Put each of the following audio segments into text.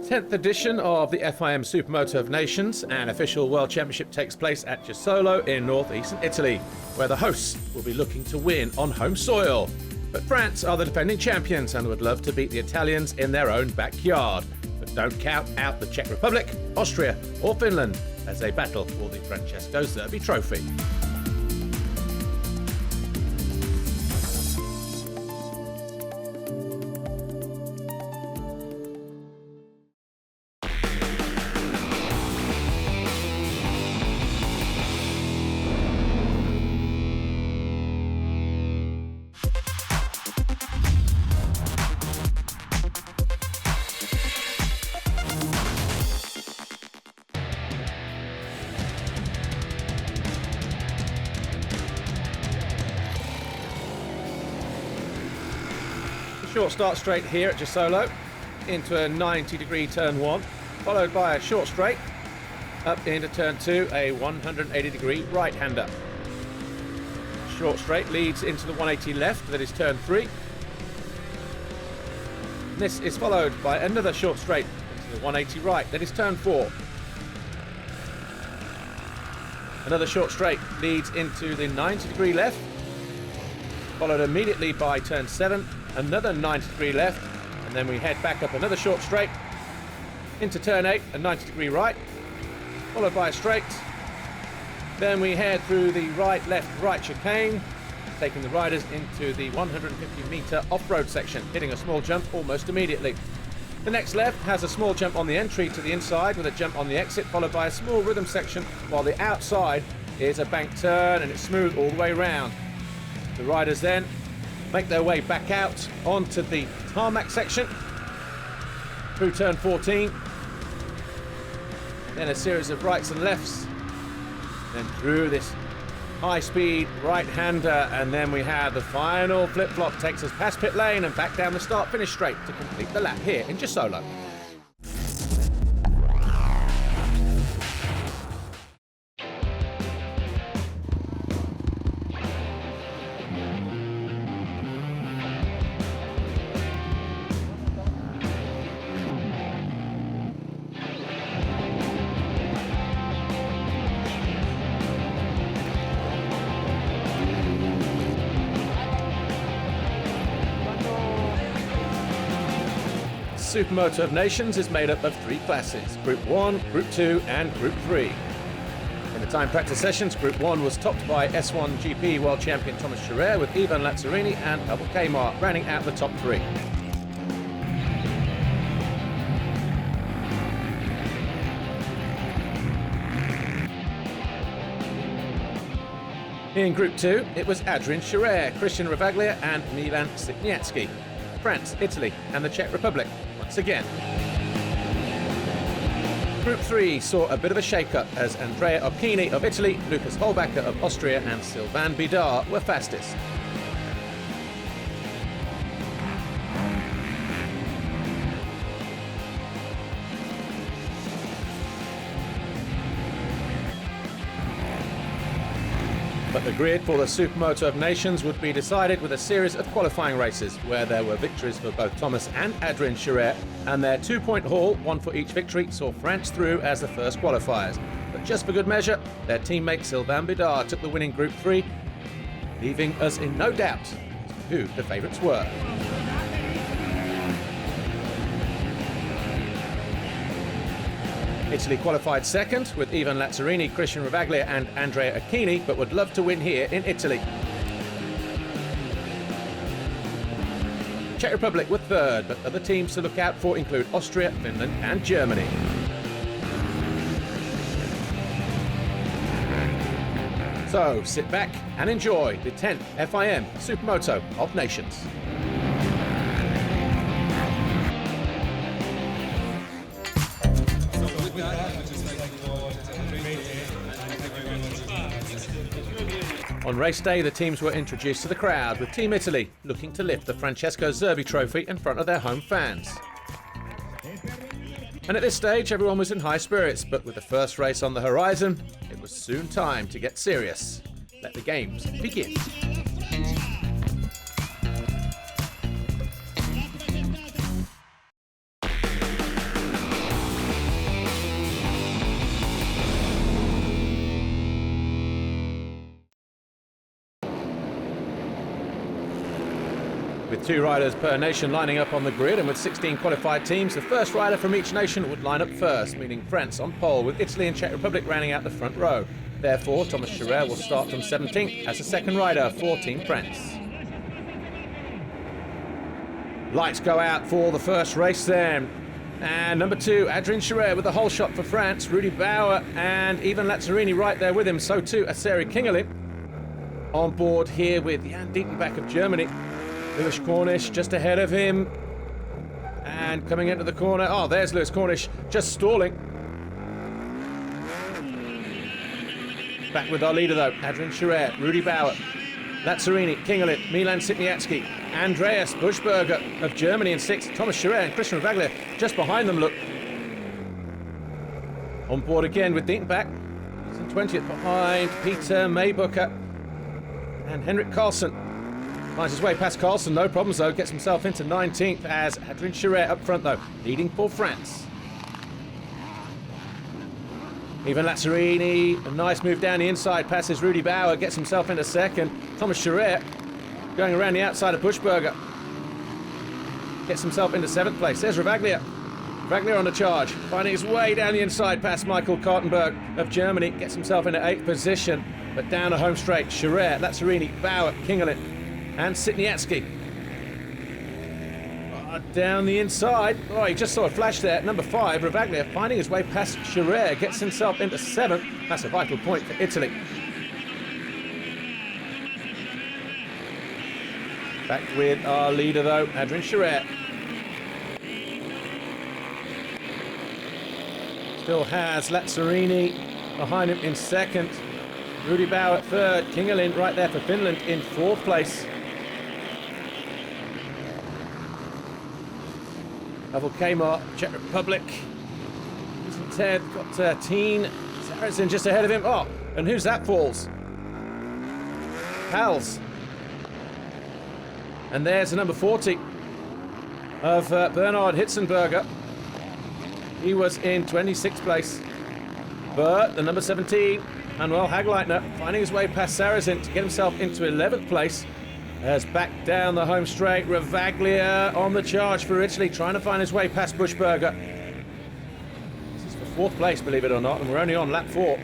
10th edition of the FIM SuperMoto of Nations, an official World Championship takes place at Jesolo in northeastern Italy, where the hosts will be looking to win on home soil. But France are the defending champions and would love to beat the Italians in their own backyard. But don't count out the Czech Republic, Austria or Finland as they battle for the Francesco Zerbi trophy. Short start straight here at Jesolo into a 90-degree turn 1, followed by a short straight up into turn 2, a 180-degree right-hander. Short straight leads into the 180 left, that is turn 3. This is followed by another short straight into the 180 right, that is turn 4. Another short straight leads into the 90-degree left, followed immediately by turn 7. Another 90-degree left, and then we head back up another short straight into turn 8, a 90-degree right, followed by a straight. Then we head through the right chicane, taking the riders into the 150-meter off-road section, hitting a small jump almost immediately. The next left has a small jump on the entry to the inside with a jump on the exit, followed by a small rhythm section, while the outside is a bank turn and it's smooth all the way round. The riders then make their way back out onto the tarmac section through turn 14, then a series of rights and lefts, then through this high-speed right-hander, and then we have the final flip-flop takes us past pit lane and back down the start-finish straight to complete the lap here in Jesolo. SuperMoto of Nations is made up of 3 classes, Group 1, Group 2 and Group 3. In the time practice sessions, Group 1 was topped by S1 GP World Champion Thomas Chareyre with Ivan Lazzarini and Pavel Kejmar rounding out the top 3. In Group 2, it was Adrien Chareyre, Christian Ravaglia and Milan Sitniansky. France, Italy and the Czech Republic once again. Group 3 saw a bit of a shake-up as Andrea Occhini of Italy, Lucas Holbacher of Austria and Sylvain Bidard were fastest. But the grid for the SuperMoto of Nations would be decided with a series of qualifying races where there were victories for both Thomas and Adrien Chareyre, and their 2-point haul, one for each victory, saw France through as the first qualifiers. But just for good measure, their teammate Sylvain Bidard took the winning Group 3, leaving us in no doubt as to who the favourites were. Italy qualified second with Ivan Lazzarini, Christian Ravaglia and Andrea Occhini, but would love to win here in Italy. Czech Republic were third, but other teams to look out for include Austria, Finland and Germany. So sit back and enjoy the 10th FIM SuperMoto of Nations. On race day, the teams were introduced to the crowd, with Team Italy looking to lift the Francesco Zerbi trophy in front of their home fans. And at this stage, everyone was in high spirits, but with the first race on the horizon, it was soon time to get serious. Let the games begin. 2 riders per nation lining up on the grid, and with 16 qualified teams, the first rider from each nation would line up first, meaning France on pole, with Italy and Czech Republic rounding out the front row. Therefore, Thomas Chareyre will start from 17th as the second rider for Team France. Lights go out for the first race then. And number 2, Adrien Chareyre with the whole shot for France. Rudi Bauer and Ivan Lazzarini right there with him. So too Asseri Kingelin on board here with Jan Dietenbach of Germany. Lewis Cornish just ahead of him. And coming into the corner. Oh, there's Lewis Cornish just stalling. Back with our leader though. Adrien Chareyre, Rudi Bauer, Lazzarini, Kingelin, Milan Sitniansky, Andreas Buschberger of Germany in 6th, Thomas Chareyre and Christian Ravaglia just behind them, look. On board again with Dietenbach. He's in 20th behind Peter Maybucker and Henrik Karlsson. Finds his way past Karlsson, no problems though, gets himself into 19th as Adrien Chareyre up front though, leading for France. Ivan Lazzarini, a nice move down the inside, passes Rudi Bauer, gets himself into 2nd. Thomas Chareyre going around the outside of Buschberger. Gets himself into 7th place. There's Ravaglia. Ravaglia on the charge, finding his way down the inside past Michael Kartenberg of Germany. Gets himself into 8th position, but down the home straight. Chareyre, Lazzarini, Bauer, Kingelin, and Sitniansky. Down the inside. Oh, he just saw a flash there. Number 5, Ravaglia, finding his way past Chareyre, gets himself into 7th. That's a vital point for Italy. Back with our leader though, Adrien Chareyre. Still has Lazzarini behind him in 2nd. Rudi Bauer 3rd. Kingelin right there for Finland in 4th place. Pavel Kejmar, Czech Republic. He's in 10th. Got Teen Saracen just ahead of him. Oh, and who's that falls? Pals. And there's the number 40 of Bernhard Hitzenberger. He was in 26th place. But the number 17, Manuel Hagleitner, finding his way past Saracen to get himself into 11th place. As back down the home straight, Ravaglia on the charge for Italy, trying to find his way past Buschberger. This is for 4th place, believe it or not, and we're only on lap 4.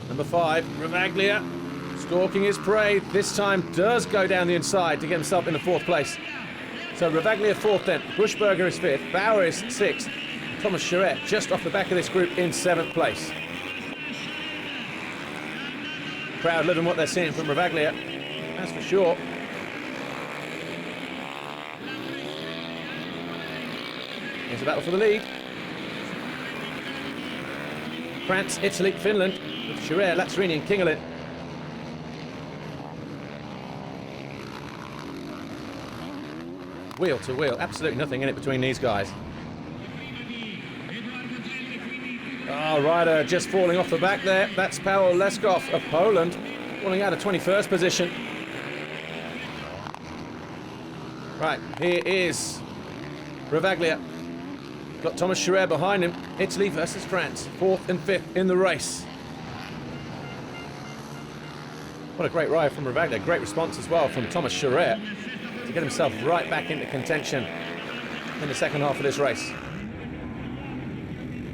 Number 5, Ravaglia, stalking his prey. This time does go down the inside to get himself into 4th place. So Ravaglia 4th then, Buschberger is 5th, Bauer is 6th, Thomas Chareyre just off the back of this group in 7th place. Crowd loving what they're seeing from Ravaglia, that's for sure. Here's a battle for the lead. France, Italy, Finland, with Chareyre, Lazzarini and Kingelin. Wheel to wheel, absolutely nothing in it between these guys. Oh, rider just falling off the back there. That's Paweł Leskov of Poland, falling out of 21st position. Right, here is Ravaglia. Got Thomas Chareyre behind him. Italy versus France, 4th and 5th in the race. What a great ride from Ravaglia. Great response as well from Thomas Chareyre to get himself right back into contention in the second half of this race.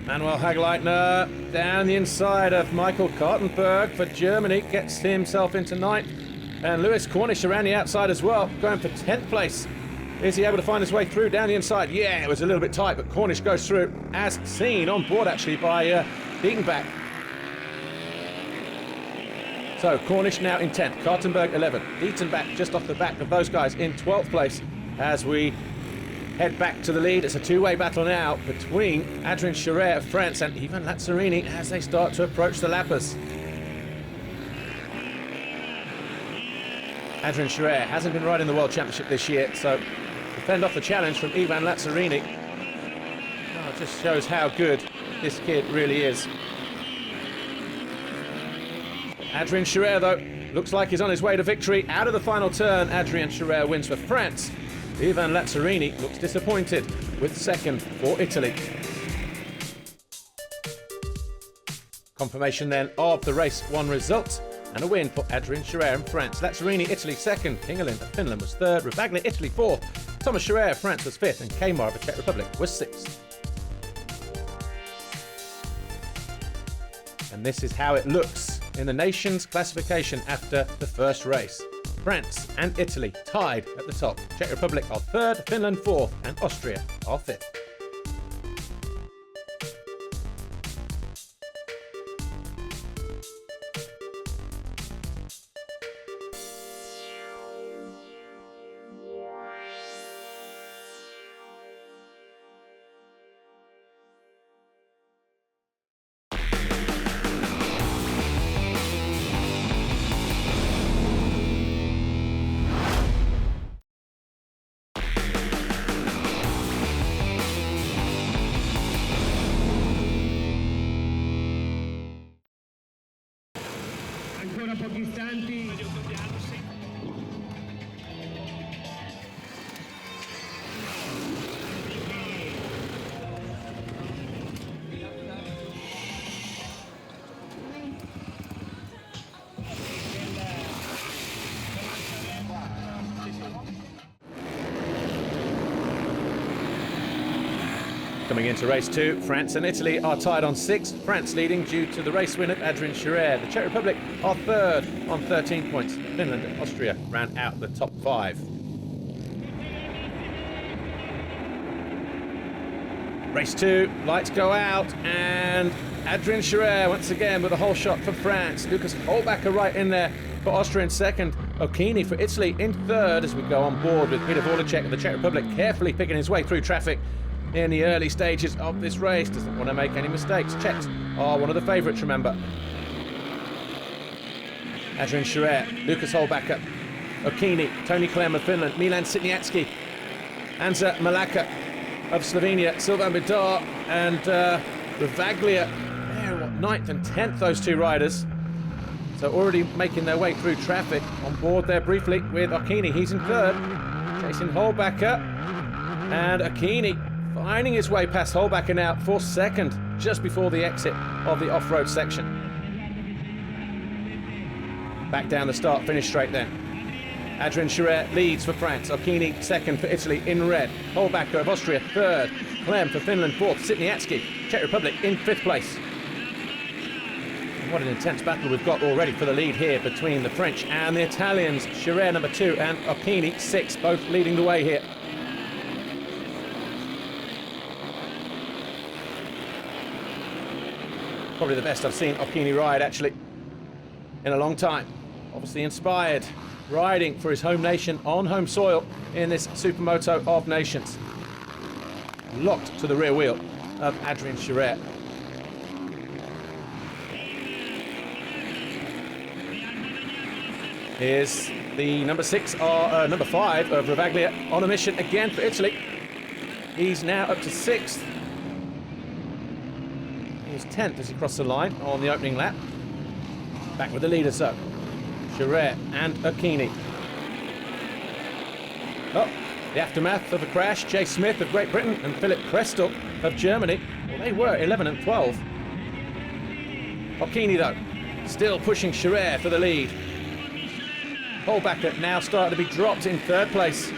Manuel Hagleitner down the inside of Michael Kartenberg for Germany, gets himself into 9th. And Lewis Cornish around the outside as well, going for 10th place. Is he able to find his way through down the inside? Yeah, it was a little bit tight, but Cornish goes through, as seen on board actually by Dietenbach. So Cornish now in 10th, Kartenberg 11th, Dietenbach just off the back of those guys in 12th place as we head back to the lead. It's a two-way battle now between Adrien Chareyre of France and Ivan Lazzarini as they start to approach the lappers. Adrien Chareyre hasn't been riding the World Championship this year, so to fend off the challenge from Ivan Lazzarini, it just shows how good this kid really is. Adrien Chareyre, though, looks like he's on his way to victory. Out of the final turn, Adrien Chareyre wins for France. Ivan Lazzarini looks disappointed with 2nd for Italy. Confirmation then of the race 1 result. and a win for Adrien Chareyre and France. Lazzarini, Italy, second. Kingelin of Finland was third. Ravaglia, Italy, fourth. Thomas Chareyre, France was fifth. And Kejmar of the Czech Republic was sixth. And this is how it looks in the nations classification after the first race. France and Italy tied at the top. Czech Republic are third, Finland fourth, and Austria are fifth. Ancora pochi istanti. Coming into race two, France and Italy are tied on 6. France leading due to the race win of Adrien Chareyre. The Czech Republic are third on 13 points. Finland and Austria ran out the top 5. Race 2, lights go out, and Adrien Chareyre once again with a whole shot for France. Lucas Holbacher right in there for Austria in second. Occhini for Italy in third as we go on board with Peter Voracek of the Czech Republic carefully picking his way through traffic in the early stages of this race. Doesn't want to make any mistakes. Czechs are one of the favourites, remember. Adrien Chareyre, Lucas Holbacher, Occhini, Tony Clem of Finland, Milan Sitniansky, Anza Malaka of Slovenia, Sylvain Bidar and Ravaglia. They're 9th and 10th, those two riders. So already making their way through traffic. On board there briefly with Occhini. He's in third, chasing Holbacher. And Occhini finding his way past Holbacher now for second, just before the exit of the off-road section. Back down the start-finish straight then. Adrien Chareyre leads for France, Occhini second for Italy in red, Holbacher of Austria third, Clem for Finland fourth, Sitniansky, Czech Republic in 5th place. And what an intense battle we've got already for the lead here between the French and the Italians. Chareyre number 2 and Occhini 6, both leading the way here. Probably the best I've seen Occhini ride, actually, in a long time. Obviously inspired, riding for his home nation on home soil in this SuperMoto of Nations. Locked to the rear wheel of Adrien Chareyre. Here's the number 5 of Ravaglia on a mission again for Italy. He's now up to 6th. 10th as he crossed the line on the opening lap. Back with the leaders though. Chareyre and Occhini. Oh, the aftermath of a crash. Jay Smith of Great Britain and Philip Prestel of Germany. Well, they were 11 and 12. Occhini though, still pushing Chareyre for the lead. Holbacher now starting to be dropped in 3rd place.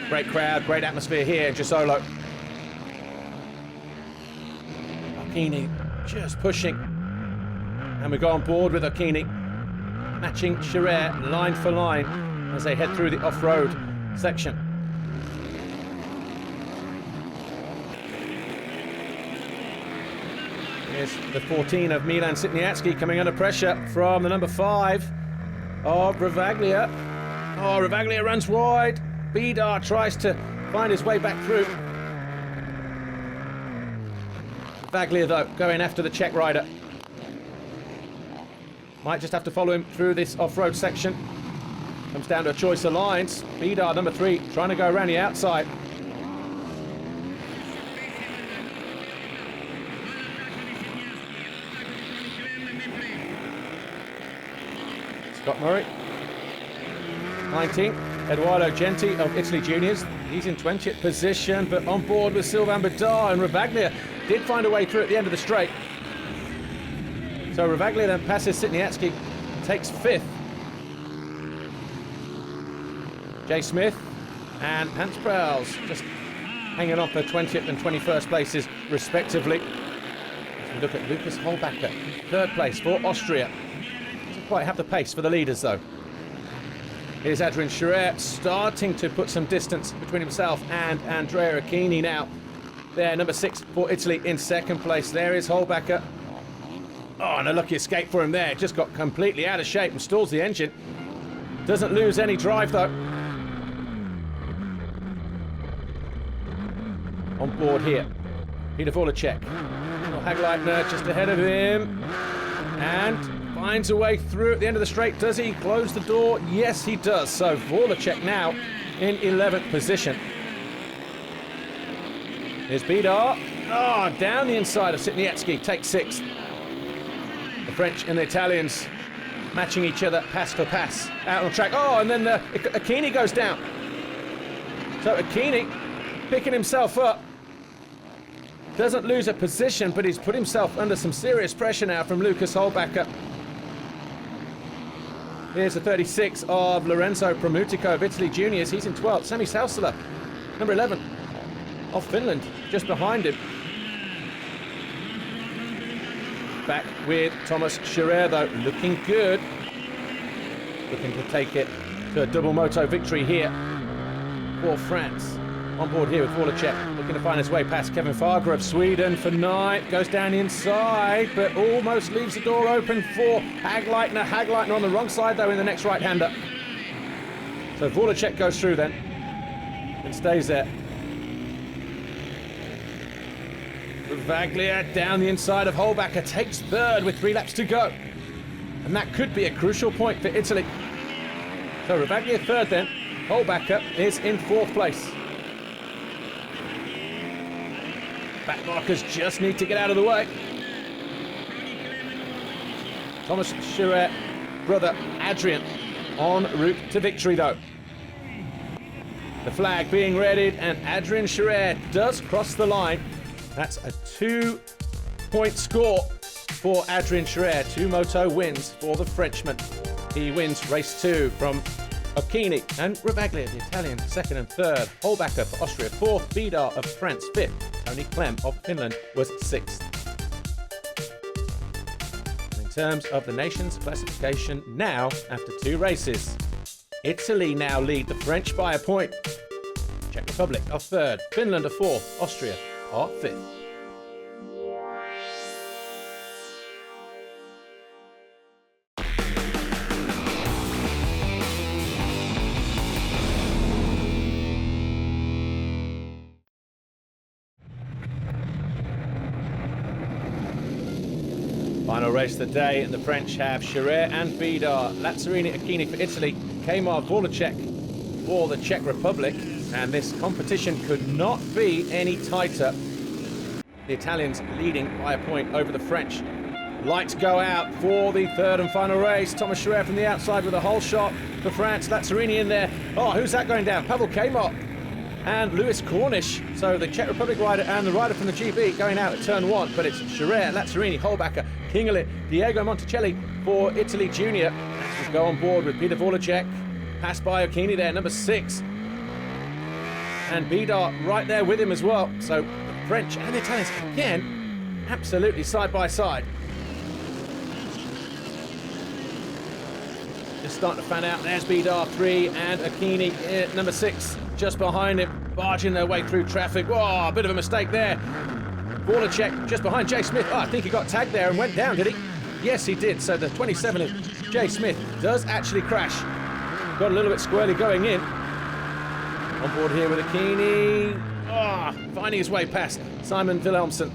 Great crowd, great atmosphere here in Jesolo. Occhini just pushing, and we go on board with Occhini matching Chareyre line for line as they head through the off-road section. Here's the 14 of Milan Sitniansky coming under pressure from the number 5 of Ravaglia. Oh, Ravaglia runs wide. Bidar tries to find his way back through. Ravaglia, though, going after the Czech rider. Might just have to follow him through this off-road section. Comes down to a choice of lines. Bidar, number 3, trying to go around the outside. Scott Murray, 19th. Eduardo Genti of Italy Juniors. He's in 20th position, but on board with Sylvain Bidar, and Ravaglia did find a way through at the end of the straight. So Ravaglia then passes Sitniansky, takes 5th. Jay Smith and Hans Prowls just hanging on for 20th and 21st places respectively. As we look at Lukas Holbacher, 3rd place for Austria. Doesn't quite have the pace for the leaders though. Here's Adrien Chareyre starting to put some distance between himself and Andrea Acchini now. There, number 6 for Italy in 2nd place. There is Holbacher. Oh, and a lucky escape for him there. Just got completely out of shape and stalls the engine. Doesn't lose any drive though. On board here, Peter Voracek. Hagleitner just ahead of him. And finds a way through at the end of the straight. Does he close the door? Yes, he does. So Voracek now in 11th position. Here's Bidar. Oh, down the inside of Sitniansky. Takes 6th. The French and the Italians matching each other pass for pass out on track. Oh, and then Acchini goes down. So Acchini picking himself up. Doesn't lose a position, but he's put himself under some serious pressure now from Lukas Holbacher. Here's the 36 of Lorenzo Promutico of Italy Juniors. He's in 12th. Sami Sausala, number 11 of Finland, just behind him. Back with Thomas Chareyre though, looking good. Looking to take it to a double moto victory here for France. On board here with Voracek, looking to find his way past Kevin Fager of Sweden for 9th. Goes down the inside, but almost leaves the door open for Hagleitner. Hagleitner on the wrong side, though, in the next right-hander. So Voracek goes through then and stays there. Ravaglia down the inside of Holbacher, takes 3rd with 3 laps to go. And that could be a crucial point for Italy. So Ravaglia 3rd then. Holbacher is in 4th place. Back markers just need to get out of the way. Thomas Chareyre, brother Adrien, en route to victory though. The flag being readied and Adrien Chareyre does cross the line. That's a 2-point score for Adrien Chareyre. 2 moto wins for the Frenchman. He wins race 2 from Acchini and Ravaglia, the Italian, 2nd and 3rd. Holbacher for Austria, 4th. Bidar of France, 5th. Tony Clem of Finland was 6th. And in terms of the nations classification now, after 2 races, Italy now lead the French by a point. Czech Republic are 3rd. Finland are 4th. Austria are 5th. Final race of the day, and the French have Chareyre and Bidar, Lazzarini, Acchini for Italy, Kejmar, Voracek for the Czech Republic, and this competition could not be any tighter. The Italians leading by a point over the French. Lights go out for the 3rd and final race. Thomas Chareyre from the outside with a hole shot for France. Lazzarini in there. Oh, who's that going down? Pavel Kejmar and Lewis Cornish. So the Czech Republic rider and the rider from the GB going out at turn 1, but it's Chareyre, Lazzarini, Holbacher, Kingelin, Diego Monticelli for Italy Junior. As we go on board with Peter Voracek, passed by Acchini there, number 6. And Bidar right there with him as well. So the French and the Italians again, absolutely side by side. Just starting to fan out. There's Bidar 3 and Acchini number 6 just behind him, barging their way through traffic. Whoa, a bit of a mistake there. Voracek just behind Jay Smith. Oh, I think he got tagged there and went down, did he? Yes, he did. So the 27 of Jay Smith does actually crash. Got a little bit squirrely going in. On board here with Acchini. Oh, finding his way past Simon Wilhelmsen.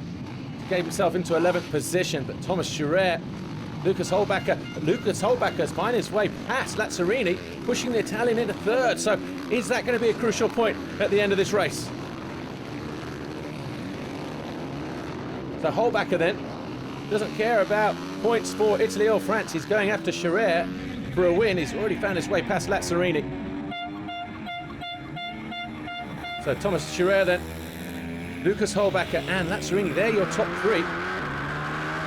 Gave himself into 11th position, but Thomas Chareyre, Lukas Holbacher's finding his way past Lazzarini, pushing the Italian into 3rd. So is that going to be a crucial point at the end of this race? So Holbacher then doesn't care about points for Italy or France. He's going after Chareyre for a win. He's already found his way past Lazzarini. So Thomas Chareyre then, Lukas Holbacher and Lazzarini, they're your top 3.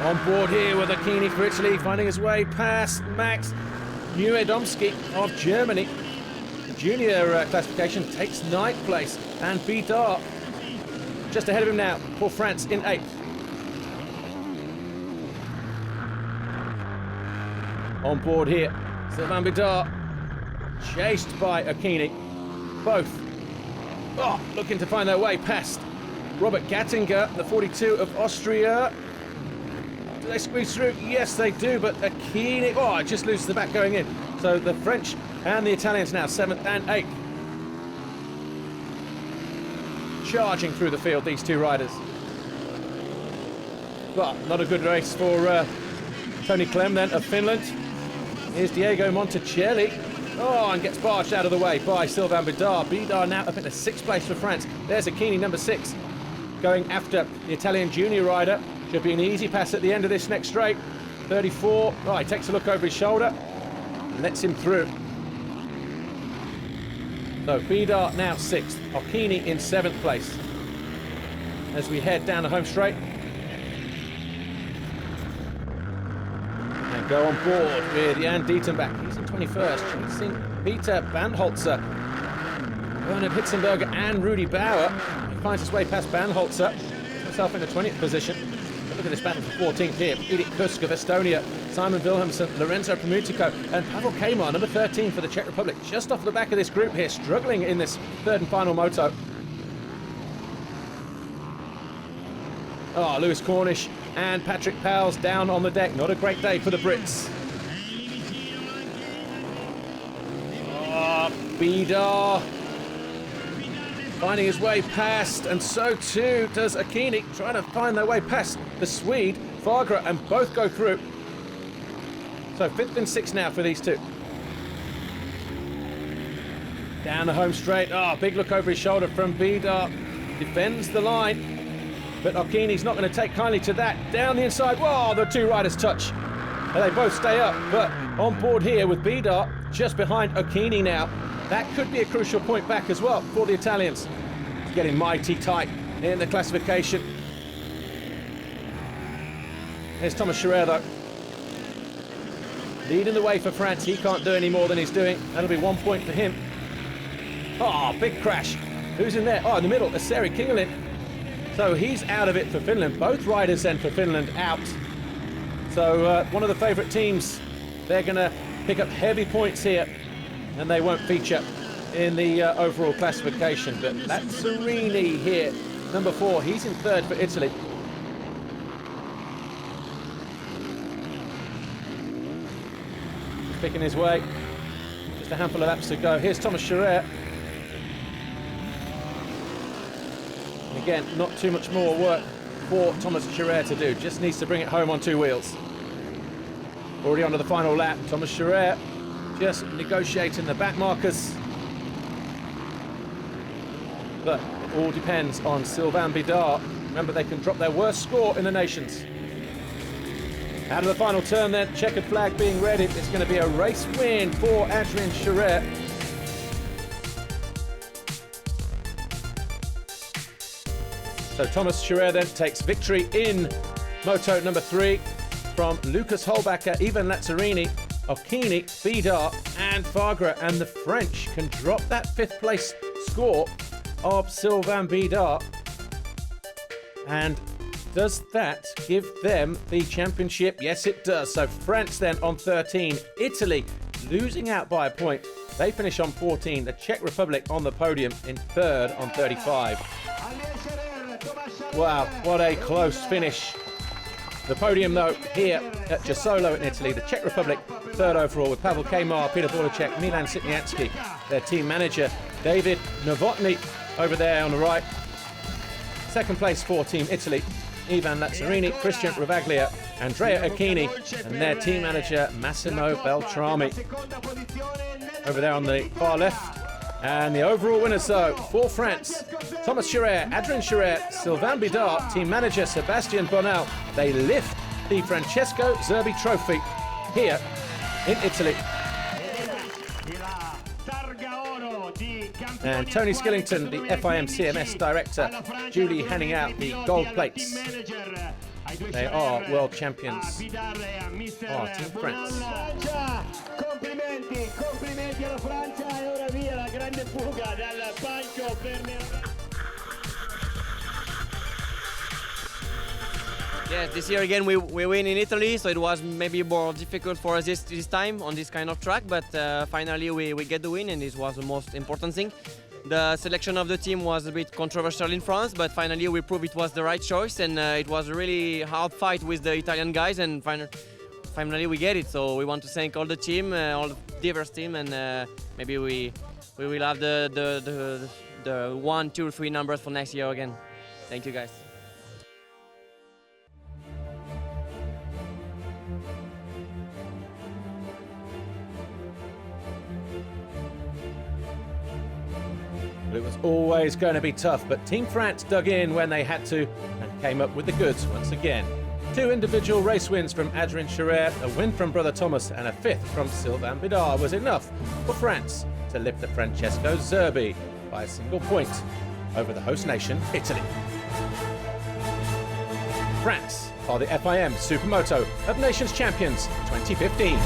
On board here with Achini for Italy, finding his way past Max Neuedomski of Germany. The junior classification takes 9th place, and Bidar just ahead of him now for France in 8th. On board here, Sylvain Bidar, chased by Achini. Both looking to find their way past Robert Gattinger, the 42 of Austria. Do they squeeze through? Yes, they do, but Achini, it just loses the back going in. So the French and the Italians now 7th and 8th. Charging through the field, these two riders. But not a good race for Tony Clem then of Finland. Here's Diego Monticelli. And gets barged out of the way by Sylvain Bidar. Bidar now up in the 6th place for France. There's Achini, number 6, going after the Italian junior rider. Should be an easy pass at the end of this next straight. 34. He takes a look over his shoulder and lets him through. So Bidar now 6th. Achini in 7th place. As we head down the home straight. And go on board with Jan Dietenbach. He's in 21st. Chasing Peter Bandholzer. Bernard Hitzenberger and Rudi Bauer. He finds his way past Bandholzer. Himself in the 20th position. But look at this battle for 14th here. Edith Kusk of Estonia, Simon Wilhelmsen, Lorenzo Promutico, and Pavel Kejmar, number 13 for the Czech Republic. Just off the back of this group here, struggling in this 3rd and final moto. Lewis Cornish and Patrick Powell's down on the deck. Not a great day for the Brits. Bidar finding his way past, and so too does Achini, trying to find their way past the Swede, Fagra, and both go through. So 5th and 6th now for these two. Down the home straight. Big look over his shoulder from Bidar. Defends the line, but Achini's not going to take kindly to that. Down the inside. The two riders touch. And they both stay up, but on board here with Bidar just behind Achini now. That could be a crucial point back as well for the Italians. It's getting mighty tight in the classification. Here's Thomas Chareyre though. Leading the way for France. He can't do any more than he's doing. That'll be 1 point for him. Big crash. Who's in there? In the middle, Asseri Kingelin. So he's out of it for Finland. Both riders then for Finland out. So one of the favourite teams, they're going to pick up heavy points here, and they won't feature in the overall classification. But Lazzarini here, number 4, he's in 3rd for Italy. He's picking his way. Just a handful of laps to go. Here's Thomas Chareyre. And again, not too much more work for Thomas Chareyre to do. Just needs to bring it home on 2 wheels. Already onto the final lap. Thomas Chareyre just negotiating the back markers. But it all depends on Sylvain Bidar. Remember, they can drop their worst score in the Nations. Out of the final turn then, checkered flag being ready. It's going to be a race win for Adrien Chareyre. So Thomas Chareyre then takes victory in moto number 3 from Lucas Holbacher, Ivan Lazzarini, Achini, Bidar and Fagra, and the French can drop that 5th place score of Sylvain Bidar. And does that give them the championship? Yes, it does. So France then on 13, Italy losing out by a point. They finish on 14, the Czech Republic on the podium in 3rd on 35. Wow, what a close finish. The podium, though, here at Jesolo in Italy, the Czech Republic, 3rd overall with Pavel Kejmar, Peter Voracek, Milan Sitniansky, their team manager, David Novotny over there on the right. 2nd place for Team Italy, Ivan Lazzarini, Christian Ravaglia, Andrea Achini, and their team manager, Massimo Beltrami. Over there on the far left. And the overall winners, though, for France, Thomas Chareyre, Adrien Chareyre, Sylvain Bidar, team manager Sébastien Bonnel. They lift the Francesco Zerbi Trophy here in Italy. And Tony Skillington, the FIM CMS director, duly handing out the gold plates. They are world champions. Team France. Complimenti, complimenti alla Francia e ora via la grande fuga dal banco per Yes, this year again we win in Italy, so it was maybe more difficult for us this time on this kind of track, but finally we get the win, and this was the most important thing. The selection of the team was a bit controversial in France, but finally we proved it was the right choice, and it was a really hard fight with the Italian guys, and finally we get it. So we want to thank all the team, all the diverse team, and maybe we will have the 1, 2, 3 numbers for next year again. Thank you guys. It was always going to be tough, but Team France dug in when they had to and came up with the goods once again. 2 individual race wins from Adrien Chareyre, a win from brother Thomas, and a 5th from Sylvain Bidard was enough for France to lift the Francesco Zerbi by a single point over the host nation, Italy. France are the FIM SuperMoto of Nations champions 2015.